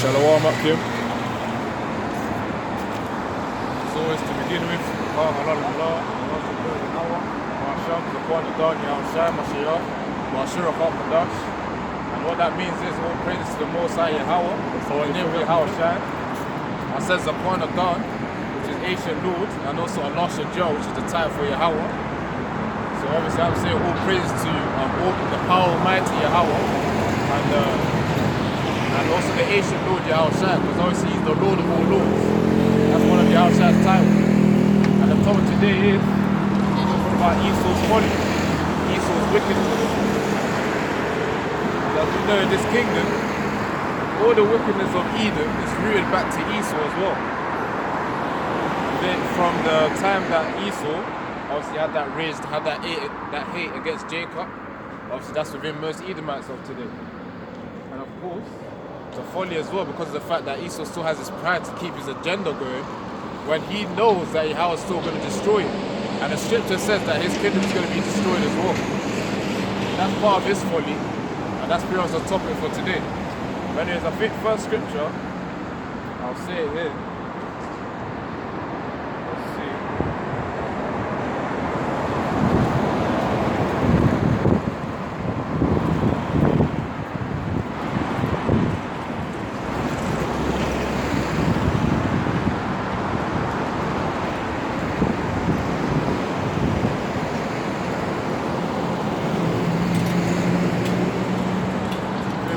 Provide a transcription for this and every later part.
Shalom up him. So as to begin with, Alhamdulillah, Masham, the point of God, Yahshua, Mashiach, Mashirah Qadash. And what that means is all praises to the Most High Yahweh, for the name of Yahshua. And says the point of God, which is ancient Lord, and also Allah Shajah, which is the title for Yahweh. So obviously I'm saying all praises to all the power almighty Yahweh. And also the ancient Lord Yahushua, because obviously he's the Lord of all lords. That's one of Yahushua's titles. And the topic today is talking about Esau's folly, Esau's wickedness. As we know in this kingdom, all the wickedness of Edom is rooted back to Esau as well. And then from the time that Esau obviously had that rage, had that hate against Jacob, obviously that's within most Edomites of today. And of course, the folly as well, because of the fact that Esau still has his pride to keep his agenda going when he knows that Yahweh is still going to destroy him. And the scripture says that his kingdom is going to be destroyed as well. That's part of his folly, and that's pretty much the topic for today. But anyways, I think first scripture, I'll say it here. Let's see.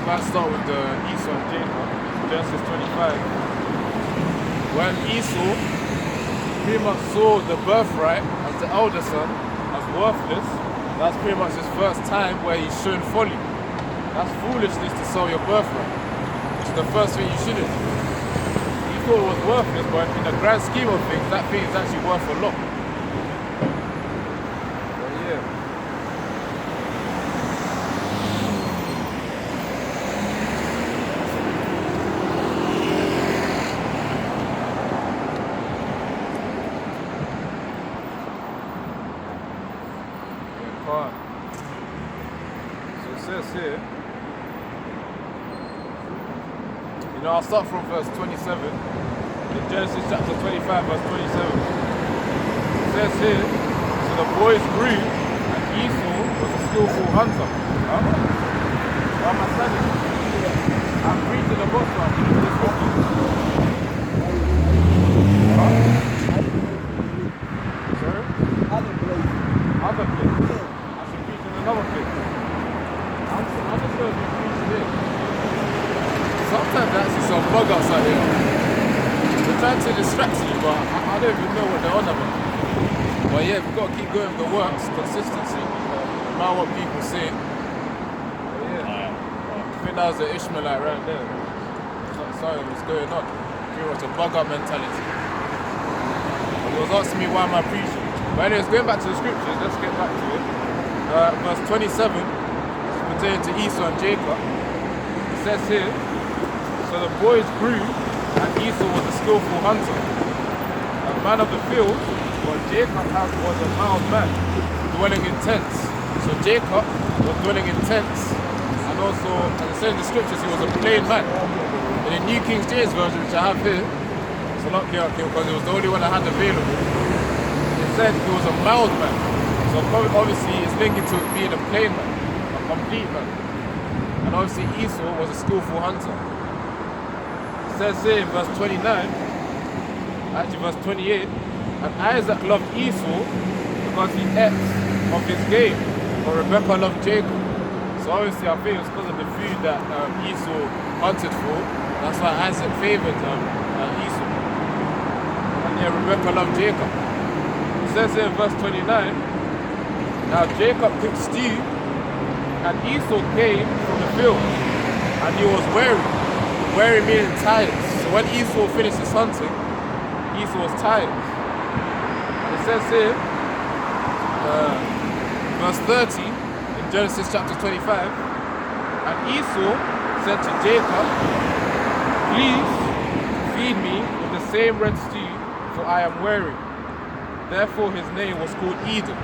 Let's start with the Esau and Jacob, Genesis 25. When Esau pretty much saw the birthright as the elder son as worthless, that's pretty much his first time where he's shown folly. That's foolishness to sell your birthright, which is the first thing you shouldn't do. He thought it was worthless, but in the grand scheme of things, that thing is actually worth a lot. But yeah. So it says here, I'll start from verse 27, in Genesis chapter 25, verse 27. It says here, so the boys grew, and Esau was a skillful hunter. Why am I standing? I'm reading the book, I'm reading this book. Sorry? Other place. I should preach in another place. I'm just going to be preaching here. Sometimes there's actually some bug outs out here. They're trying to distract you, but I don't even know what they're on about. But yeah, we've got to keep going with the works, consistency, no matter what people say. But yeah, I think that was the Ishmaelite right there. Sorry, what's going on? Pretty much a bug out mentality. But he was asking me why am I preaching. But anyways, going back to the scriptures, let's get back to it. Verse 27, pertaining to Esau and Jacob, it says here, so the boys grew, and Esau was a skillful hunter, a man of the field, but Jacob was a mild man, dwelling in tents. So Jacob was dwelling in tents, and also, as it says in the scriptures, he was a plain man. In the New King James Version, which I have here, so not here because it was the only one I had available, it said he was a mild man. So obviously it's linking to being a plain man, a complete man. And obviously Esau was a skillful hunter. It says here in verse 29, actually verse 28, and Isaac loved Esau because he ate of his game, but Rebekah loved Jacob. So obviously I think it was because of the food that Esau hunted for, that's why Isaac favoured Esau. And yeah, Rebekah loved Jacob. It says here in verse 29, now Jacob cooked stew, and Esau came from the field, and he was weary. Weary meaning tired. So when Esau finished his hunting, Esau was tired. And it says here, verse 30, in Genesis chapter 25, and Esau said to Jacob, please feed me with the same red stew, for I am weary. Therefore his name was called Edom.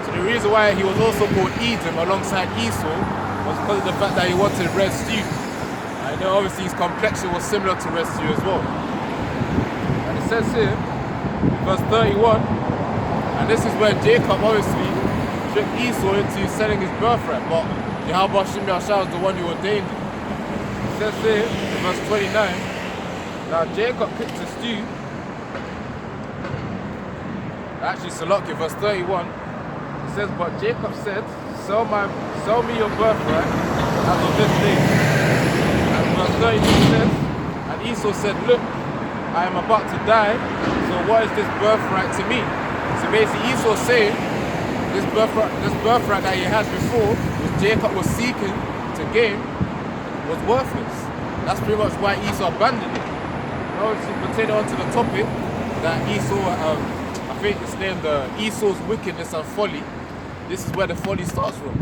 So the reason why he was also called Edom alongside Esau was because of the fact that he wanted red stew. And then obviously his complexion was similar to Esau as well. And it says here, verse 31, and this is where Jacob obviously tricked Esau into selling his birthright, but Yahweh Shem Yahshua was the one who ordained it. It says here, in verse 29, now Jacob cooked a stew. Actually, Salaki, verse 31, it says, but Jacob said, sell me your birthright as of this day. And verse 32 says, and Esau said, look, I am about to die, so what is this birthright to me? So basically Esau saying, this birthright that he had before, which Jacob was seeking to gain, was worthless. That's pretty much why Esau abandoned it. And obviously, pertaining on to the topic that Esau, I think it's named Esau's Wickedness and Folly. This is where the folly starts from.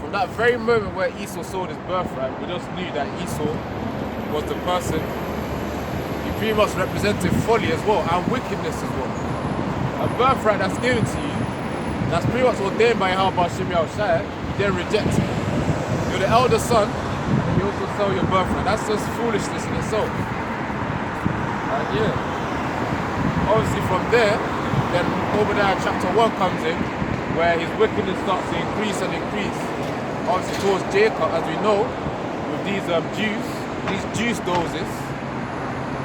From that very moment where Esau sold his birthright, we just knew that Esau was the person. He pretty much represented folly as well, and wickedness as well. A birthright that's given to you, that's pretty much ordained by Yahweh Shem Yahshua, then reject it. You're the elder son, and you also sell your birthright. That's just foolishness in itself. And yeah. Obviously from there, then Obadiah chapter 1 comes in, where his wickedness starts to increase and increase. Obviously towards Jacob, as we know, with these Jews doses,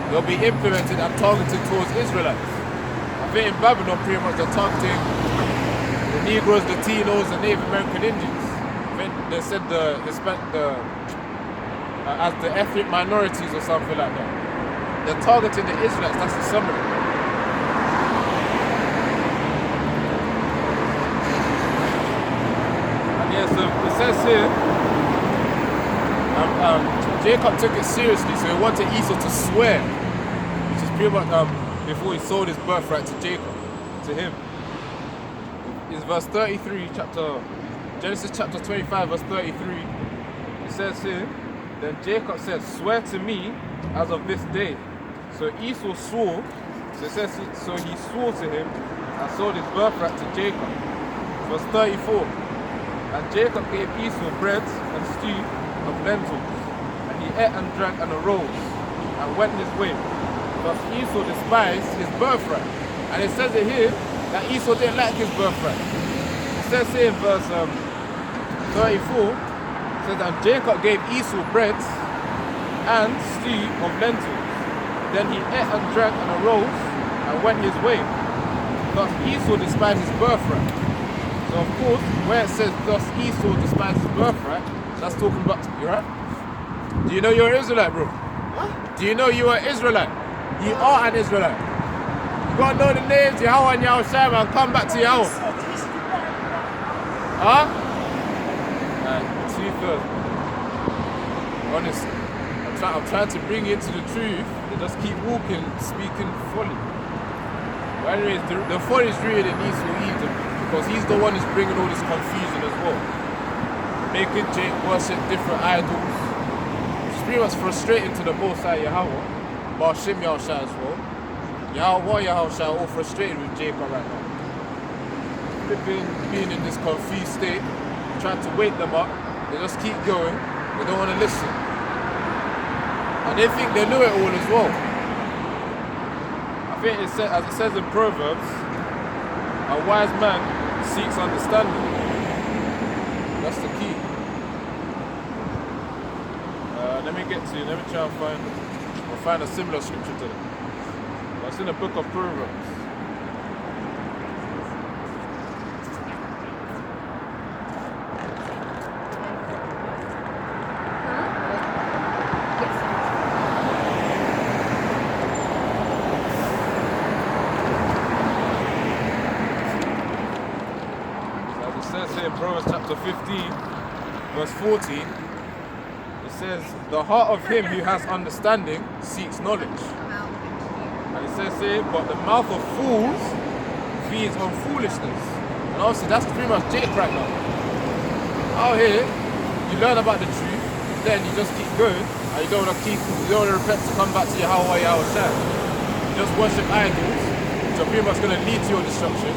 they'll be implemented and targeted towards Israelites. I think in Babylon pretty much they're targeting the Negroes, the Latinos, the Native American Indians. I think they said as the ethnic minorities or something like that. They're targeting the Israelites, that's the summary. Yeah, so it says here, Jacob took it seriously, so he wanted Esau to swear, which is pretty much before he sold his birthright to Jacob, to him. It's verse 33, Genesis chapter 25, verse 33. It says here, then Jacob said, swear to me as of this day. So Esau swore, so it says, so he swore to him and sold his birthright to Jacob. Verse 34. And Jacob gave Esau bread and stew of lentils, and he ate and drank and arose, and went his way. Thus Esau despised his birthright. And it says it here that Esau didn't like his birthright. It says here in verse 34, it says, and Jacob gave Esau bread and stew of lentils. Then he ate and drank and arose, and went his way. Thus Esau despised his birthright. So of course, where it says thus Esau despised his birthright, that's talking about you, right? Do you know you're an Israelite, bro? What? Do you know you are an Israelite? You are an Israelite. You gotta know the names, Yahweh and Yahushua, and come back to Yahweh. Huh? Two-thirds. Honestly, I'm trying to bring you into the truth. They just keep walking, speaking folly. But anyways, the folly is rooted in Esau Edom. Because he's the one who's bringing all this confusion as well. Making Jake worship different idols. It's pretty much frustrating to the Most High Yahweh. But Shem Yahshua as well. Yahweh Yahushua all frustrated with Jacob right now. They've being in this confused state, trying to wake them up. They just keep going. They don't want to listen. And they think they know it all as well. I think as it says in Proverbs, a wise man seeks understanding. That's the key. Let me try and find a similar scripture to that. It's in the book of Proverbs. Proverbs chapter 15, verse 14, it says, the heart of him who has understanding seeks knowledge. And it says here, but the mouth of fools feeds on foolishness. And obviously that's pretty much Jake right now. Out here, you learn about the truth, then you just keep going, and you don't want to repent to come back to Yahweh Yahushua. You just worship idols, which are pretty much going to lead to your destruction.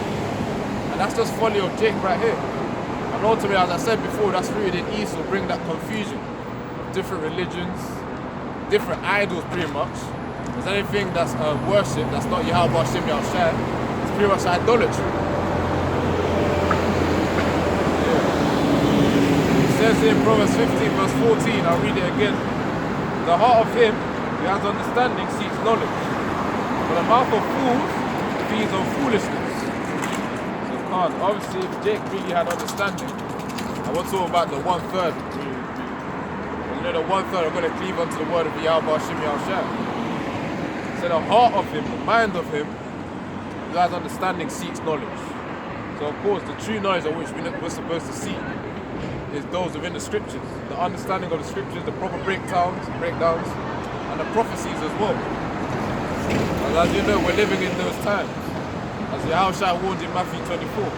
And that's just folly of Jake right here. And ultimately, as I said before, that's rooted in Esau, bring that confusion of different religions, different idols pretty much. There's anything that's worship that's not Yahweh Hashem Yahushai, it's pretty much idolatry. Yeah. It says in Proverbs 15 verse 14, I'll read it again. The heart of him who has understanding seeks knowledge, but the mouth of fools feeds on foolishness. So can't. Obviously if Jake really had understanding, I want to talk about the 1/3. You know, the 1/3 are going to cleave onto the word of Yahweh Hashem Yahushai. So the heart of him, the mind of him, who has understanding seeks knowledge. So of course, the true knowledge of which we're supposed to seek is those within the scriptures. The understanding of the scriptures, the proper breakdowns, and the prophecies as well. And as you know, we're living in those times. As Yahushua warned in Matthew 24.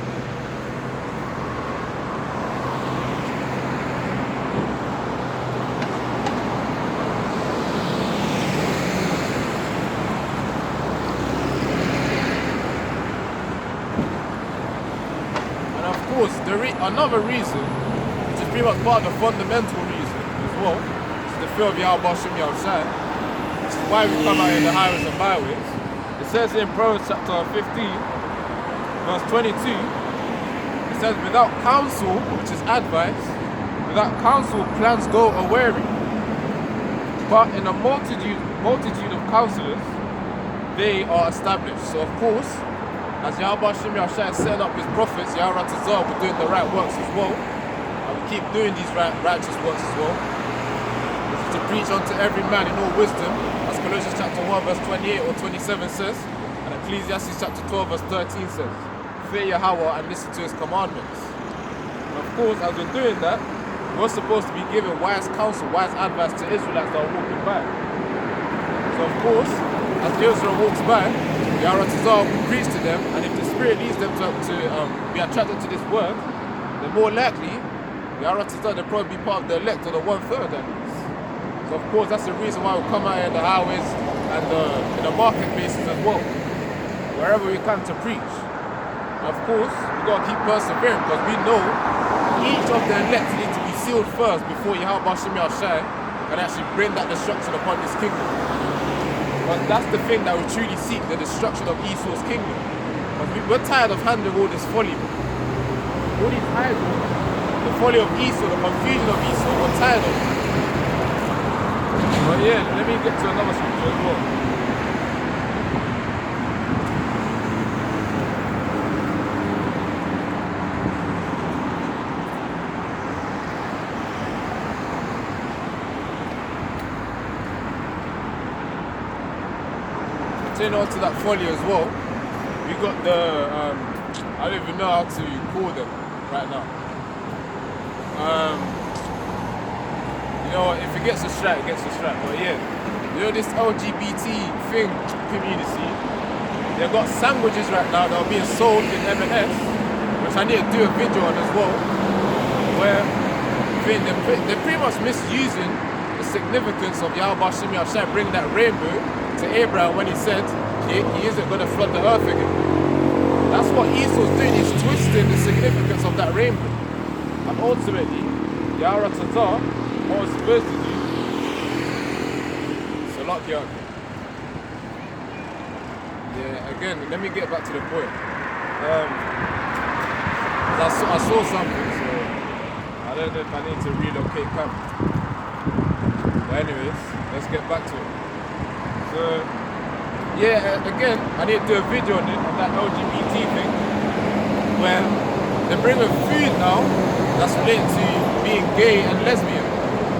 Another reason, which is pretty much part of the fundamental reason as well, is the fear of Yahweh Hashem Yahushai, which is why we come out in the highways and byways. It says in Proverbs chapter 15, verse 22, it says, without counsel, which is advice, without counsel plans go a-weary, but in a multitude of counselors, they are established. So of course, as Yahweh Hashem Yahushai is setting up his prophets, Yahweh Tazar, we're doing the right works as well. And we keep doing these righteous works as well. This is to preach unto every man in all wisdom, as Colossians chapter 1 verse 28 or 27 says, and Ecclesiastes chapter 12 verse 13 says, fear Yahweh and listen to his commandments. And of course, as we're doing that, we're supposed to be giving wise counsel, wise advice to Israelites that are walking by. So of course, as Israel walks by, Yahweh Tazar will preach to them, and if the Spirit leads them to be attracted to this word, then more likely, Yahweh Tazar, they'll probably be part of the elect, or the 1/3 at least. So of course, that's the reason why we come out in the highways and in the marketplaces as well, wherever we can to preach. And of course, we've got to keep persevering, because we know each of the elect need to be sealed first before Yahweh Hashem Yahushai can actually bring that destruction upon this kingdom. But that's the thing that we truly seek, the destruction of Esau's kingdom. Because we're tired of handling all this folly. All these idols, the folly of Esau, the confusion of Esau, we're tired of it. But yeah, let me get to another scripture as well. Continue on to that folly as well. We got the I don't even know how to call them right now. You know what, if it gets a strike, it gets a strike. But yeah, you know this LGBT thing community, they've got sandwiches right now that are being sold in M&S, which I need to do a video on as well, where they're pretty much misusing the significance of Yahweh Hashem Yahushai bringing that rainbow to Abraham when he said he isn't going to flood the earth again. That's what Esau's doing, he's twisting the significance of that rainbow. And ultimately, Yahweh Tazar, what was supposed to do, so lock you up. Yeah, again, let me get back to the point. I saw something, so I don't know if I need to relocate camp. But anyways, let's get back to it. So, yeah, again, I need to do a video on it, on that LGBT thing, where they're bringing food now that's related to being gay and lesbian.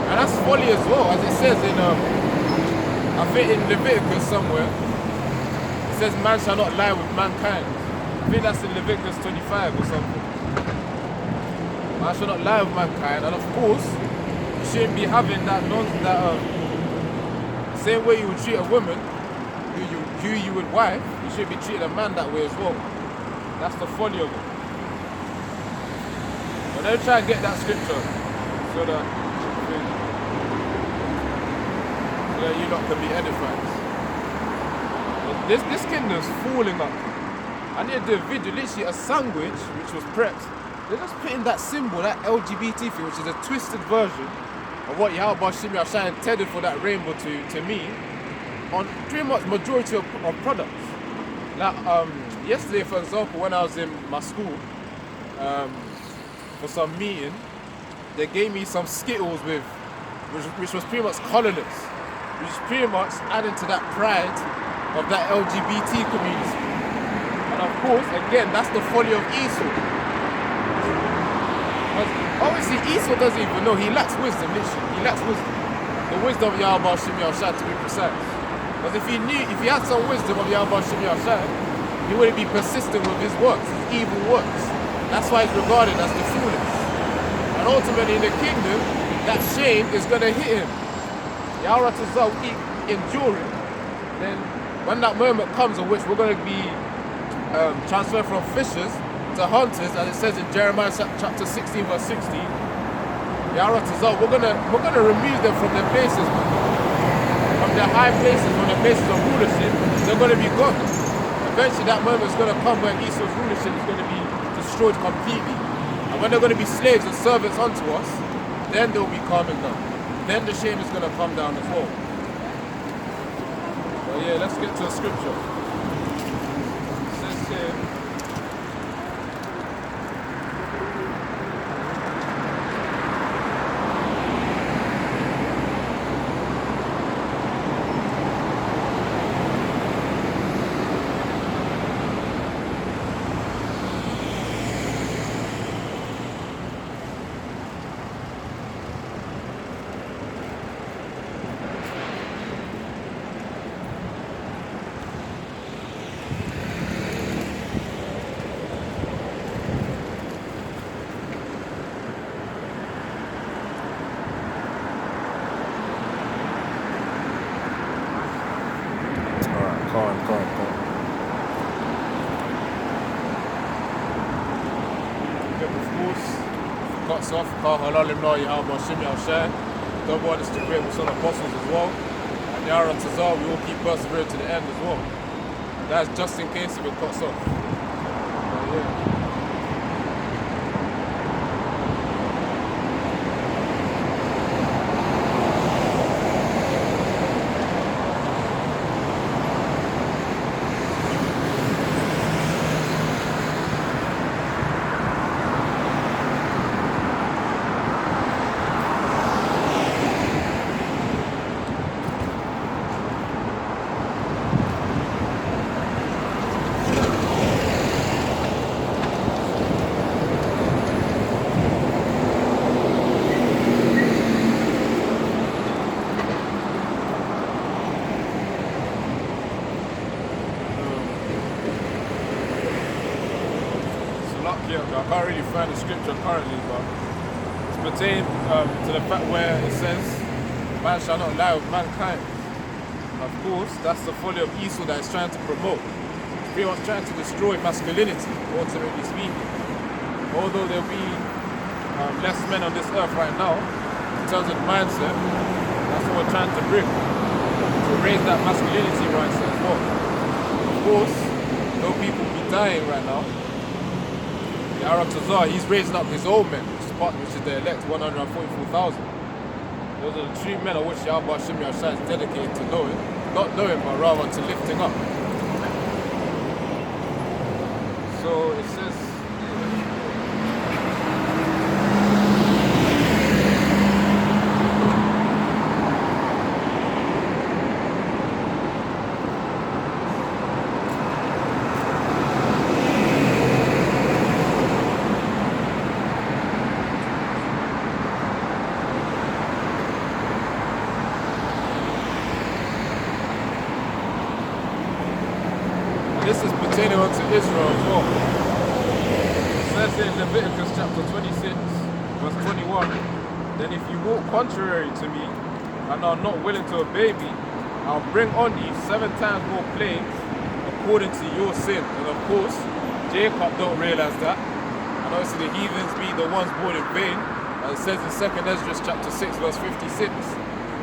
And that's folly as well, as it says in, I think in Leviticus somewhere, it says man shall not lie with mankind. I think that's in Leviticus 25 or something. Man shall not lie with mankind, and of course, you shouldn't be having that same way you would treat a woman, who you would wife, you should be treating a man that way as well. That's the folly of it. But let me try and get that scripture so that you lot can be edified. This kingdom's falling up. I need to do a video, literally a sandwich which was prepped. They're just putting that symbol, that LGBT thing, which is a twisted version of what Yahweh Shimmy Ashai intended for that rainbow to mean on pretty much majority of products. Like yesterday, for example, when I was in my school for some meeting, they gave me some Skittles which was pretty much colourless, which is pretty much adding to that pride of that LGBT community. And of course, again, that's the folly of Esau. But obviously, Esau doesn't even know. He lacks wisdom, literally. He lacks wisdom. The wisdom of Yahweh Shimmy Ashai, to be precise. Because if he had some wisdom of Yahweh Shimmy Ashai, he wouldn't be persistent with his works, his evil works. That's why he's regarded as the foolish. And ultimately, in the kingdom, that shame is going to hit him. Yahweh Tazal will keep enduring. Then, when that moment comes in which we're going to be transferred from fishers to hunters, as it says in Jeremiah chapter 16, verse 16, Yahweh Tazal, we're gonna remove them from their places, from their high places, from their places of rulership. They're going to be gone. Eventually, that moment is going to come when Esau's rulership is going to be destroyed completely. And when they're going to be slaves and servants unto us, then they'll be calming down. Then the shame is going to come down as well. But yeah, let's get to a scripture. It says here, God wanted us to create with some apostles as well. And Yahweh Tazal, we all keep persevering to the end as well. And that's just in case if it cuts off. But yeah. I can't really find the scripture currently, but it's pertaining to the fact where it says, man shall not lie with mankind. And of course, that's the folly of Esau that is trying to promote. It's pretty much trying to destroy masculinity, ultimately speaking. Although there'll be less men on this earth right now, in terms of mindset, that's what we're trying to bring, to raise that masculinity mindset as well. Of course, though people be dying right now, Yahweh Tazar, he's raising up his own men, which is the elect 144,000. Those are the true men of which Yahweh Shimmy Ashai is dedicated to knowing, not knowing, but rather to lifting up. So it says, this is pertaining unto Israel as well. It says in Leviticus chapter 26, verse 21, then if you walk contrary to me and are not willing to obey me, I'll bring on you 7 times more plagues according to your sin. And of course, Jacob don't realize that. And obviously the heathens be the ones born in vain. As it says in 2nd Ezra chapter 6, verse 56,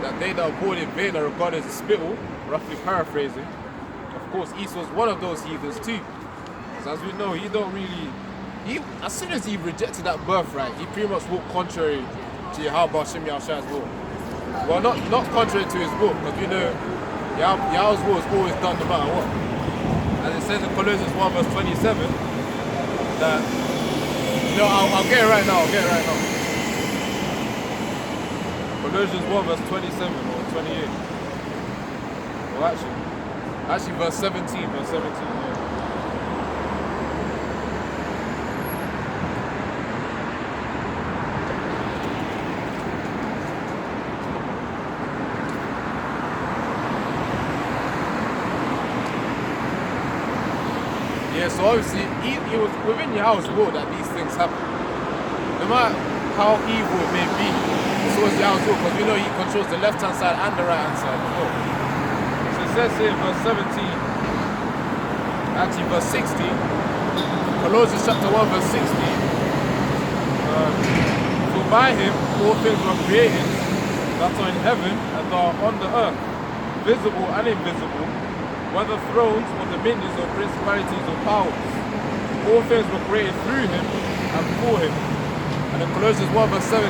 that they that are born in vain are regarded as a spittle, roughly paraphrasing. Of course, Esau's one of those heathens too. So as we know, as soon as he rejected that birthright, he pretty much walked contrary to Yahweh Shem Yahshua's will. Well, not contrary to his will, because we know Yahweh's will is always done no matter what. As it says in Colossians 1 verse 27, that, I'll get it right now, Colossians 1 verse 27 or 28. Well, actually verse 17, yeah. Yeah, so obviously, it was within Yahweh's will that these things happen. No matter how evil it may be, it's always Yahweh's will, because we know he controls the left-hand side and the right-hand side as well. So it says here in verse 17, actually verse 16, Colossians chapter 1 verse 16, for by him all things were created that are in heaven and are on the earth, visible and invisible, whether thrones or dominions or principalities or powers. All things were created through him and for him. And in Colossians 1 verse 17,